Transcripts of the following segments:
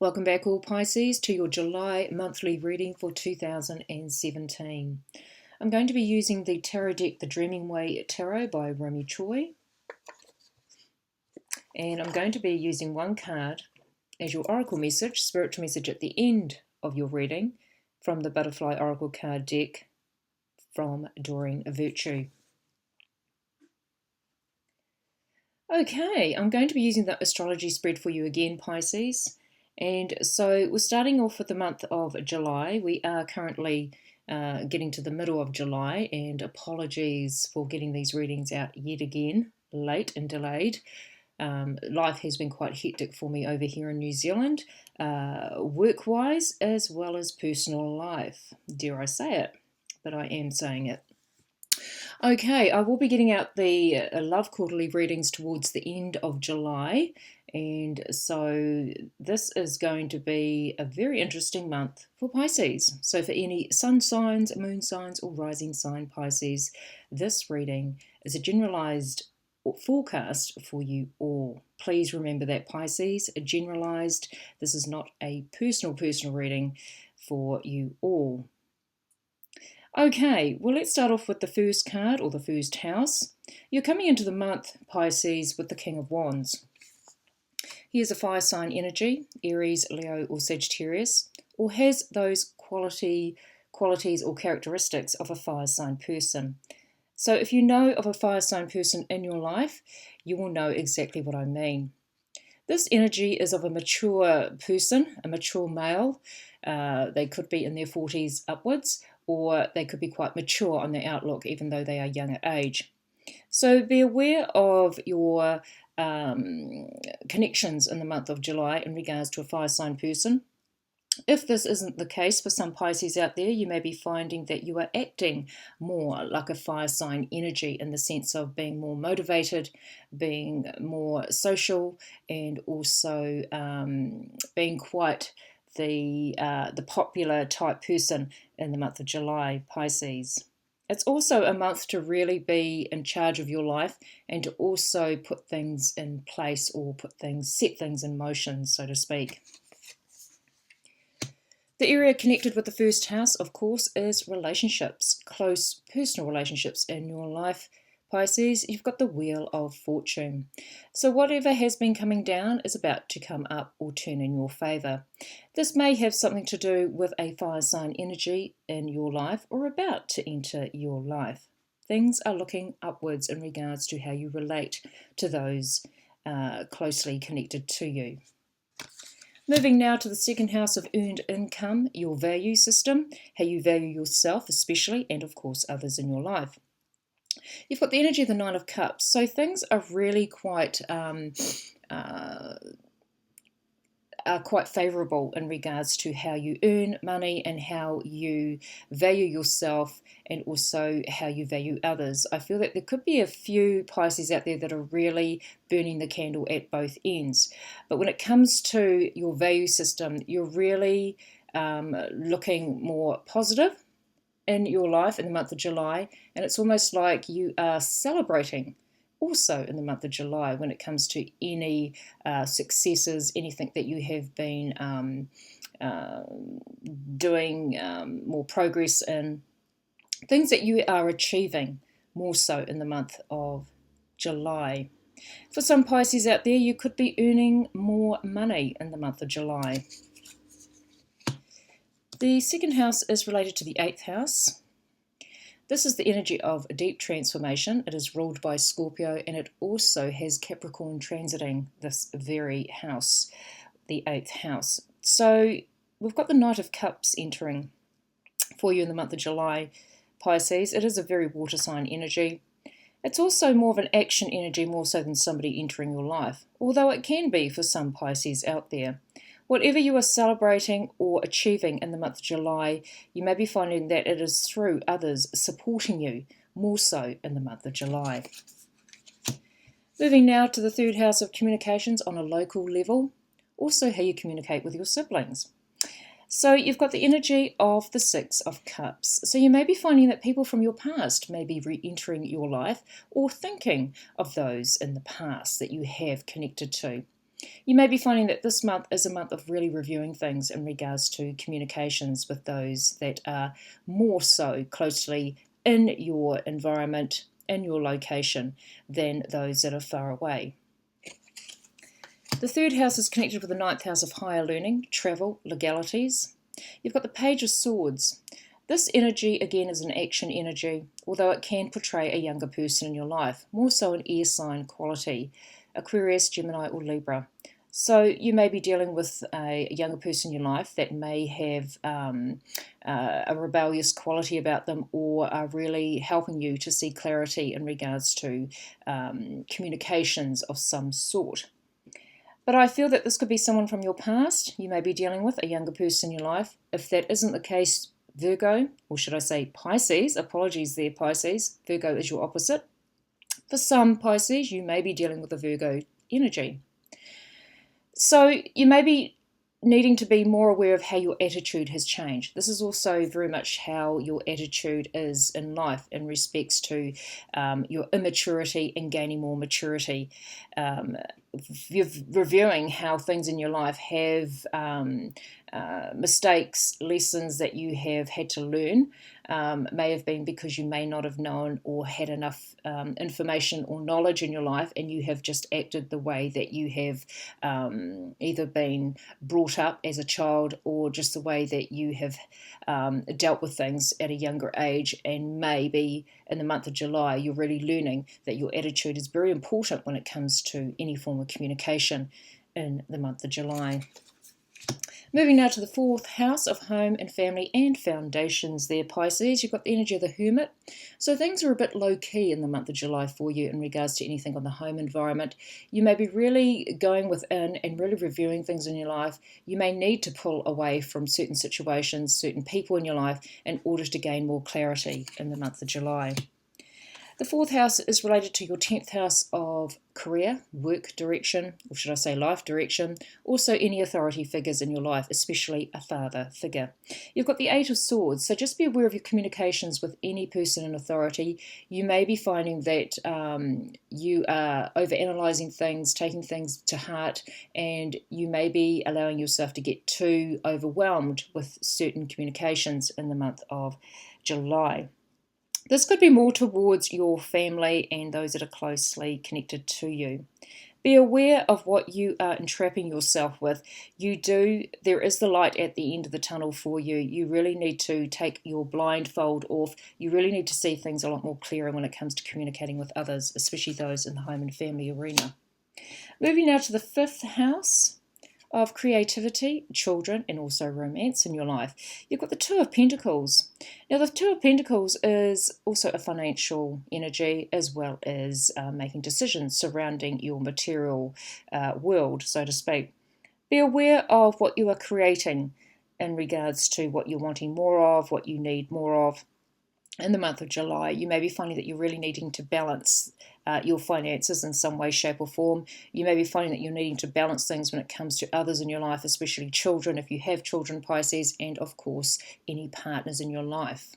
Welcome back, all Pisces, to your July monthly reading for 2017. I'm going to be using the tarot deck, The Dreaming Way Tarot by Romy Choi. And I'm going to be using one card as your oracle message, spiritual message at the end of your reading from the Butterfly Oracle card deck from Doreen Virtue. Okay, I'm going to be using the astrology spread for you again, Pisces. And so we're starting off with the month of July. We are currently getting to the middle of July, and apologies for getting these readings out yet again, late and delayed. Life has been quite hectic for me over here in New Zealand, work-wise as well as personal life. Dare I say it, but I am saying it. Okay, I will be getting out the love quarterly readings towards the end of July, and so this is going to be a very interesting month for Pisces. So for any sun signs, moon signs, or rising sign Pisces, this reading is a generalized forecast for you all. Please remember that, Pisces, a generalized. This is not a personal reading for you all. Okay, well, let's start off with the first card, or the first house. You're coming into the month, Pisces, with the King of Wands. He is a fire sign energy, Aries, Leo, or Sagittarius, or has those qualities or characteristics of a fire sign person. So if you know of a fire sign person in your life, you will know exactly what I mean. This energy is of a mature person, a mature male. They could be in their 40s upwards, or they could be quite mature on their outlook, even though they are young at age. So be aware of your connections in the month of July in regards to a fire sign person. If this isn't the case for some Pisces out there, you may be finding that you are acting more like a fire sign energy in the sense of being more motivated, being more social, and also being quite the popular type person in the month of July, Pisces. It's also a month to really be in charge of your life and to also put things in place, or set things in motion, so to speak. The area connected with the first house, of course, is relationships, close personal relationships in your life. Pisces, you've got the Wheel of Fortune. So whatever has been coming down is about to come up or turn in your favour. This may have something to do with a fire sign energy in your life, or about to enter your life. Things are looking upwards in regards to how you relate to those closely connected to you. Moving now to the second house of earned income, your value system, how you value yourself especially, and of course others in your life. You've got the energy of the Nine of Cups, so things are really quite favourable in regards to how you earn money and how you value yourself, and also how you value others. I feel that there could be a few Pisces out there that are really burning the candle at both ends. But when it comes to your value system, you're really looking more positive in your life in the month of July, and it's almost like you are celebrating also in the month of July when it comes to any successes, anything that you have been doing more progress in, things that you are achieving more so in the month of July. For some Pisces out there, you could be earning more money in the month of July. The second house is related to the 8th house. This is the energy of a deep transformation. It is ruled by Scorpio, and it also has Capricorn transiting this very house, the 8th house. So we've got the Knight of Cups entering for you in the month of July, Pisces. It is a very water sign energy. It's also more of an action energy, more so than somebody entering your life, although it can be for some Pisces out there. Whatever you are celebrating or achieving in the month of July, you may be finding that it is through others supporting you, more so in the month of July. Moving now to the third house of communications on a local level, also how you communicate with your siblings. So you've got the energy of the Six of Cups. So you may be finding that people from your past may be re-entering your life, or thinking of those in the past that you have connected to. You may be finding that this month is a month of really reviewing things in regards to communications with those that are more so closely in your environment, in your location, than those that are far away. The third house is connected with the ninth house of higher learning, travel, legalities. You've got the Page of Swords. This energy, again, is an action energy, although it can portray a younger person in your life, more so an air sign quality, Aquarius, Gemini, or Libra. So you may be dealing with a younger person in your life that may have a rebellious quality about them, or are really helping you to see clarity in regards to communications of some sort. But I feel that this could be someone from your past you may be dealing with, a younger person in your life. If that isn't the case, Virgo, or should I say Pisces, apologies there, Pisces, Virgo is your opposite. For some Pisces, you may be dealing with a Virgo energy. So you may be needing to be more aware of how your attitude has changed. This is also very much how your attitude is in life in respects to your immaturity and gaining more maturity. You're reviewing how things in your life have mistakes, lessons that you have had to learn. May have been because you may not have known or had enough information or knowledge in your life, and you have just acted the way that you have either been brought up as a child, or just the way that you have dealt with things at a younger age. And maybe in the month of July, you're really learning that your attitude is very important when it comes to any form of communication in the month of July. Moving now to the fourth house of home and family and foundations there, Pisces. You've got the energy of the Hermit. So things are a bit low-key in the month of July for you in regards to anything on the home environment. You may be really going within and really reviewing things in your life. You may need to pull away from certain situations, certain people in your life, in order to gain more clarity in the month of July. The fourth house is related to your 10th house of career, work direction, or should I say life direction, also any authority figures in your life, especially a father figure. You've got the Eight of Swords, so just be aware of your communications with any person in authority. You may be finding that you are overanalyzing things, taking things to heart, and you may be allowing yourself to get too overwhelmed with certain communications in the month of July. This could be more towards your family and those that are closely connected to you. Be aware of what you are entrapping yourself with. There is the light at the end of the tunnel for you. You really need to take your blindfold off. You really need to see things a lot more clearer when it comes to communicating with others, especially those in the home and family arena. Moving now to the fifth house of creativity, children, and also romance in your life. You've got the Two of Pentacles. Now, the Two of Pentacles is also a financial energy, as well as making decisions surrounding your material world, so to speak. Be aware of what you are creating in regards to what you're wanting more of, what you need more of. In the month of July, you may be finding that you're really needing to balance your finances in some way, shape or form. You may be finding that you're needing to balance things when it comes to others in your life, especially children, if you have children, Pisces, and of course, any partners in your life.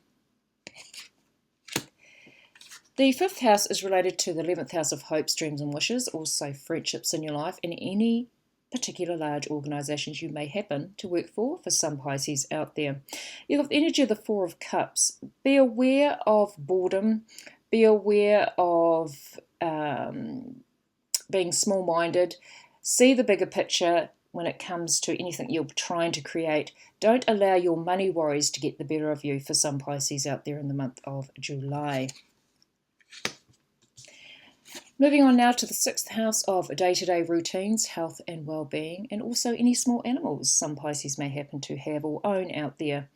The fifth house is related to the 11th house of hopes, dreams and wishes, also friendships in your life, and any particular large organisations you may happen to work for some Pisces out there. You've got the energy of the Four of Cups. Be aware of boredom. Be aware of being small-minded. See the bigger picture when it comes to anything you're trying to create. Don't allow your money worries to get the better of you for some Pisces out there in the month of July. Moving on now to the sixth house of day-to-day routines, health and well-being, and also any small animals some Pisces may happen to have or own out there.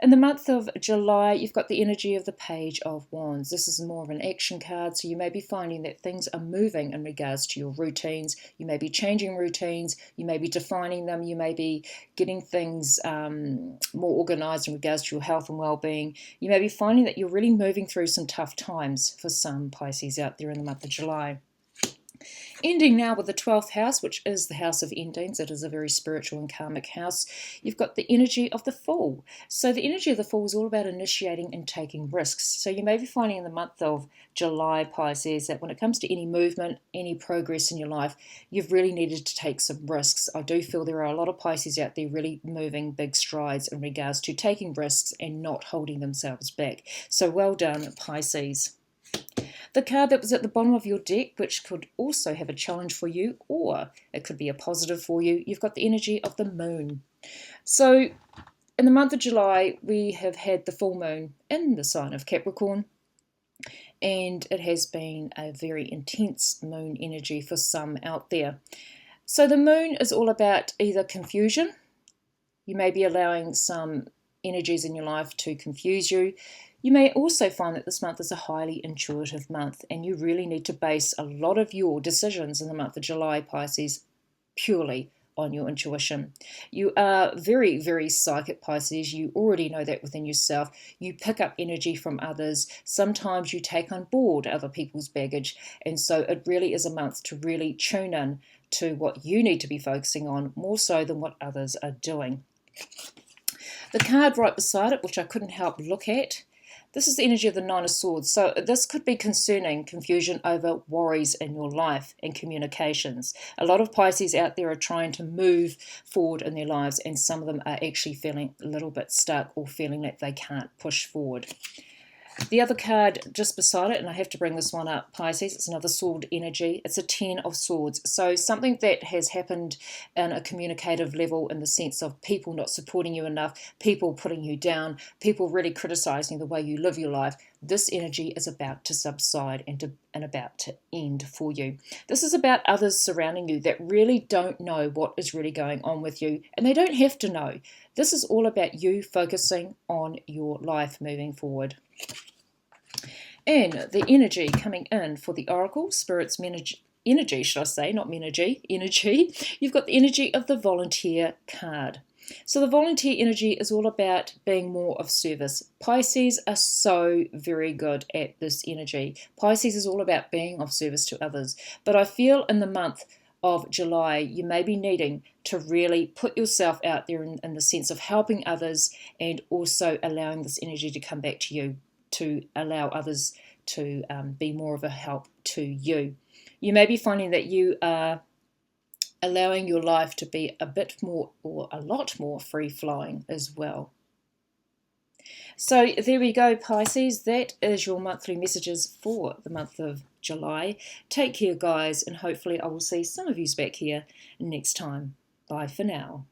In the month of July, you've got the energy of the Page of Wands. This is more of an action card, so you may be finding that things are moving in regards to your routines. You may be changing routines, you may be defining them, you may be getting things more organised in regards to your health and well-being. You may be finding that you're really moving through some tough times for some Pisces out there in the month of July. Ending now with the 12th house, which is the house of endings. It is a very spiritual and karmic house. You've got the energy of the Fool. So the energy of the Fool is all about initiating and taking risks. So you may be finding in the month of July, Pisces, that when it comes to any movement, any progress in your life, you've really needed to take some risks. I do feel there are a lot of Pisces out there really moving big strides in regards to taking risks and not holding themselves back. So well done, Pisces. The card that was at the bottom of your deck, which could also have a challenge for you, or it could be a positive for you, you've got the energy of the moon. So in the month of July, we have had the full moon in the sign of Capricorn, and it has been a very intense moon energy for some out there. So the moon is all about either confusion. You may be allowing some energies in your life to confuse you. You may also find that this month is a highly intuitive month, and you really need to base a lot of your decisions in the month of July, Pisces, purely on your intuition. You are very, very psychic, Pisces. You already know that within yourself. You pick up energy from others. Sometimes you take on board other people's baggage, and so it really is a month to really tune in to what you need to be focusing on, more so than what others are doing. The card right beside it, which I couldn't help look at, this is the energy of the Nine of Swords. So this could be concerning confusion over worries in your life and communications. A lot of Pisces out there are trying to move forward in their lives, and some of them are actually feeling a little bit stuck or feeling that they can't push forward. The other card just beside it, and I have to bring this one up, Pisces, it's another sword energy. It's a 10 of swords. So something that has happened in a communicative level, in the sense of people not supporting you enough, people putting you down, people really criticizing the way you live your life. This energy is about to subside and about to end for you. This is about others surrounding you that really don't know what is really going on with you, and they don't have to know. This is all about you focusing on your life moving forward. And the energy coming in for the Oracle, Spirit's energy, should I say, not menergy, energy. You've got the energy of the Volunteer card. So the volunteer energy is all about being more of service. Pisces are so very good at this energy. Pisces is all about being of service to others. But I feel in the month of July, you may be needing to really put yourself out there in the sense of helping others, and also allowing this energy to come back to you, to allow others to be more of a help to you. You may be finding that you are allowing your life to be a bit more, or a lot more, free-flowing as well. So there we go, Pisces. That is your monthly messages for the month of July. Take care, guys, and hopefully I will see some of you back here next time. Bye for now.